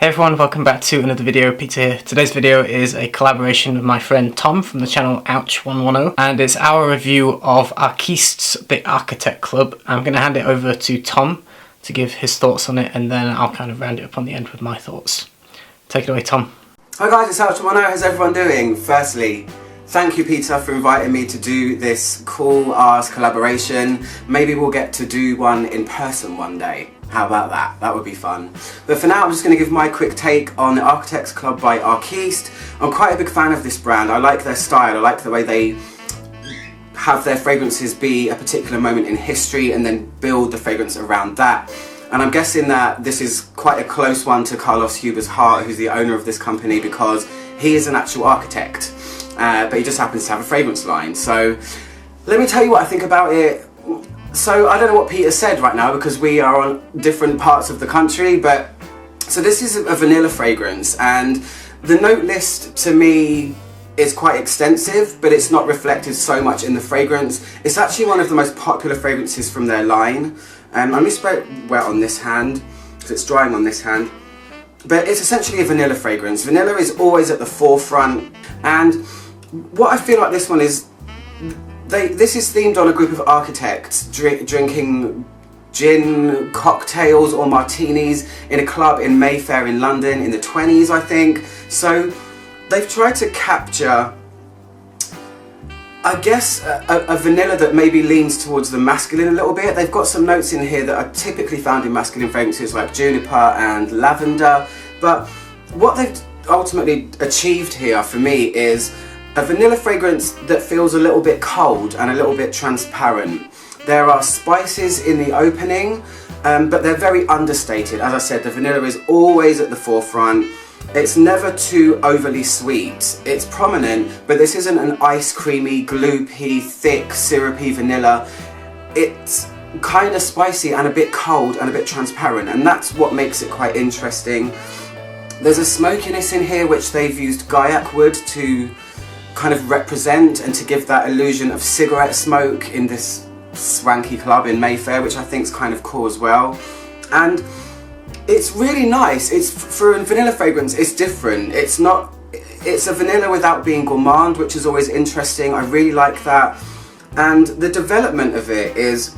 Hey everyone, welcome back to another video. Peter here. Today's video is a collaboration with my friend Tom from the channel Ouch110, and it's our review of Arquiste's The Architect Club. I'm going to hand it over to Tom to give his thoughts on it, and then I'll kind of round it up on the end with my thoughts. Take it away, Tom. Hi guys, it's Ouch110. How's everyone doing? Firstly, thank you Peter for inviting me to do this cool ass collaboration. Maybe we'll get to do one in person one day. How about that? That would be fun. But for now, I'm just going to give my quick take on the Architects Club by Arquiste. I'm quite a big fan of this brand. I like their style. I like the way they have their fragrances be a particular moment in history and then build the fragrance around that. And I'm guessing that this is quite a close one to Carlos Huber's heart, who's the owner of this company, because he is an actual architect, but he just happens to have a fragrance line. So let me tell you what I think about it. So I don't know what Peter said right now because we are on different parts of the country, but so this is a vanilla fragrance, and the note list to me is quite extensive, but it's not reflected so much in the fragrance. It's actually one of the most popular fragrances from their line. I'm going to spray it wet on this hand because it's drying on this hand, but it's essentially a vanilla fragrance. Vanilla is always at the forefront, and what I feel like this one is, this is themed on a group of architects drinking gin cocktails or martinis in a club in Mayfair in London in the 20s, I think. So they've tried to capture, I guess, a vanilla that maybe leans towards the masculine a little bit. They've got some notes in here that are typically found in masculine fragrances like juniper and lavender, but what they've ultimately achieved here for me is a vanilla fragrance that feels a little bit cold and a little bit transparent. There are spices in the opening, but they're very understated. As I said, the vanilla is always at the forefront. It's never too overly sweet. It's prominent, but this isn't an ice creamy, gloopy, thick, syrupy vanilla. It's kind of spicy and a bit cold and a bit transparent, and that's what makes it quite interesting. There's a smokiness in here which they've used Gaiac wood to kind of represent and to give that illusion of cigarette smoke in this swanky club in Mayfair, which I think is kind of cool as well. And it's really nice. It's for a vanilla fragrance, it's different. It's a vanilla without being gourmand, which is always interesting. I really like that. And the development of it is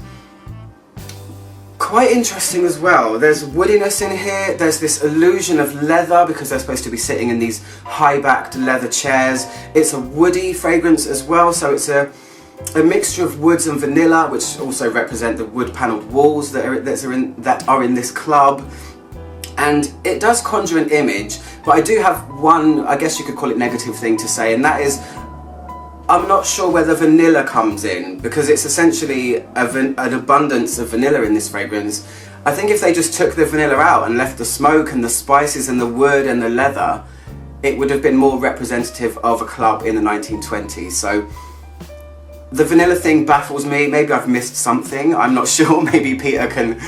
quite interesting as well. There's woodiness in here, there's this illusion of leather because they're supposed to be sitting in these high-backed leather chairs. It's a woody fragrance as well, so it's a mixture of woods and vanilla, which also represent the wood panelled walls that are in this club. And it does conjure an image, but I do have one, I guess you could call it negative thing to say, and that is I'm not sure where the vanilla comes in, because it's essentially an abundance of vanilla in this fragrance. I think if they just took the vanilla out and left the smoke and the spices and the wood and the leather, it would have been more representative of a club in the 1920s. So the vanilla thing baffles me. Maybe I've missed something, I'm not sure. Maybe Peter can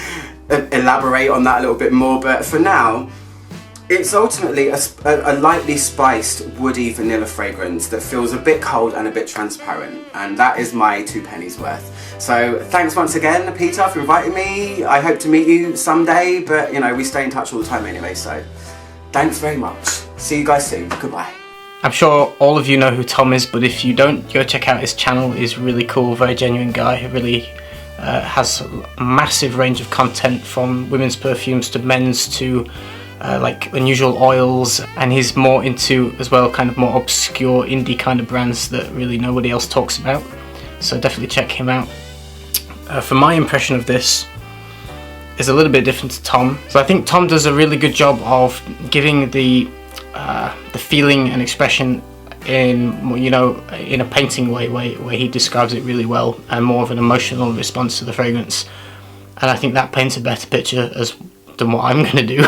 elaborate on that a little bit more, but for now, it's ultimately a lightly spiced woody vanilla fragrance that feels a bit cold and a bit transparent, and that is my 2 pennies worth. So thanks once again Peter for inviting me. I hope to meet you someday, but you know, we stay in touch all the time anyway, so thanks very much. See you guys soon. Goodbye. I'm sure all of you know who Tom is, but if you don't, go check out his channel. He's really cool, very genuine guy. He really has a massive range of content, from women's perfumes to men's to like unusual oils, and he's more into as well kind of more obscure indie kind of brands that really nobody else talks about, so definitely check him out. For my impression of this is a little bit different to Tom. So I think Tom does a really good job of giving the feeling and expression in, you know, in a painting way where he describes it really well, and more of an emotional response to the fragrance, and I think that paints a better picture than what I'm going to do.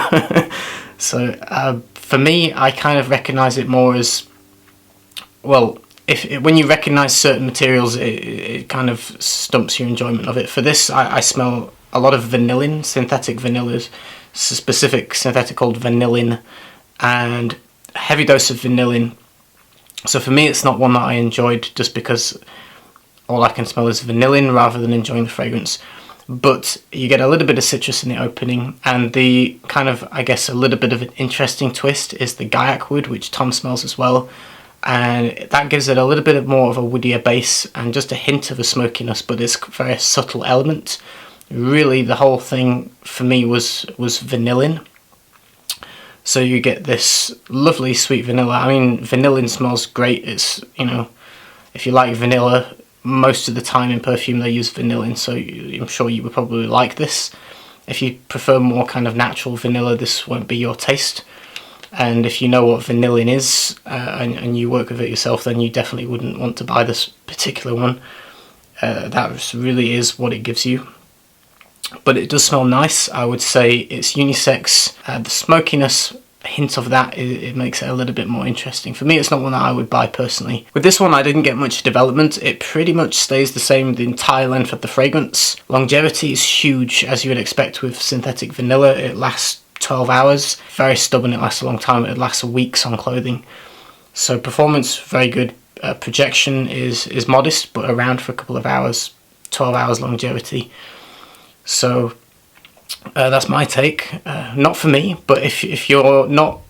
So for me, I kind of recognise it more as, well, when you recognise certain materials, it kind of stumps your enjoyment of it. For this, I smell a lot of vanillin, synthetic vanillas, specific synthetic called vanillin, and a heavy dose of vanillin. So for me, it's not one that I enjoyed just because all I can smell is vanillin rather than enjoying the fragrance. but you get a little bit of citrus in the opening, and the kind of, I guess, a little bit of an interesting twist is the Gaiac wood, which Tom smells as well, and that gives it a little bit more of a woodier base and just a hint of a smokiness, but it's a very subtle element. Really, the whole thing for me was vanillin. So you get this lovely sweet vanilla. I mean, vanillin smells great. It's, you know, if you like vanilla, most of the time in perfume they use vanillin, so I'm sure you would probably like this. If you prefer more kind of natural vanilla, this won't be your taste. And if you know what vanillin is and you work with it yourself, then you definitely wouldn't want to buy this particular one. That really is what it gives you. But it does smell nice. I would say it's unisex. The smokiness hint of that, it makes it a little bit more interesting. For me, it's not one that I would buy personally. With this one, I didn't get much development. It pretty much stays the same the entire length of the fragrance. Longevity is huge, as you would expect with synthetic vanilla. It lasts 12 hours. Very stubborn, it lasts a long time. It lasts weeks on clothing. So performance, very good. Projection is modest, but around for a couple of hours. 12 hours longevity. So that's my take. Not for me, but if you're not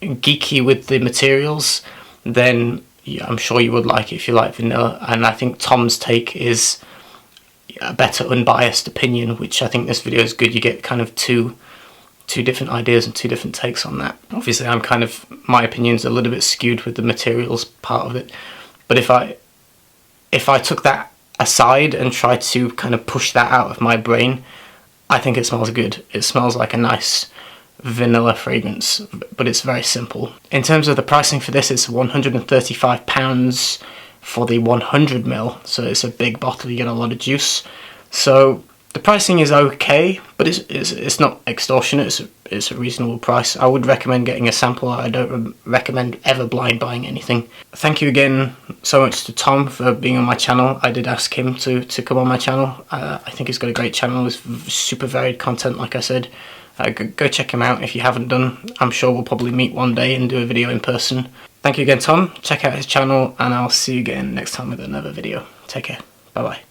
geeky with the materials, then I'm sure you would like it if you like vanilla. And I think Tom's take is a better unbiased opinion, which I think this video is good. You get kind of two different ideas and two different takes on that. Obviously, my opinion's a little bit skewed with the materials part of it, but if I took that aside and tried to kind of push that out of my brain, I think it smells good. It smells like a nice vanilla fragrance, but it's very simple. In terms of the pricing for this, it's £135 for the 100ml, so it's a big bottle, you get a lot of juice. So the pricing is okay, but it's not extortionate. It's a reasonable price. I would recommend getting a sample. I don't recommend ever blind buying anything. Thank you again so much to Tom for being on my channel. I did ask him to come on my channel. I think he's got a great channel. It's super varied content, like I said. Go check him out if you haven't done. I'm sure we'll probably meet one day and do a video in person. Thank you again, Tom. Check out his channel, and I'll see you again next time with another video. Take care. Bye-bye.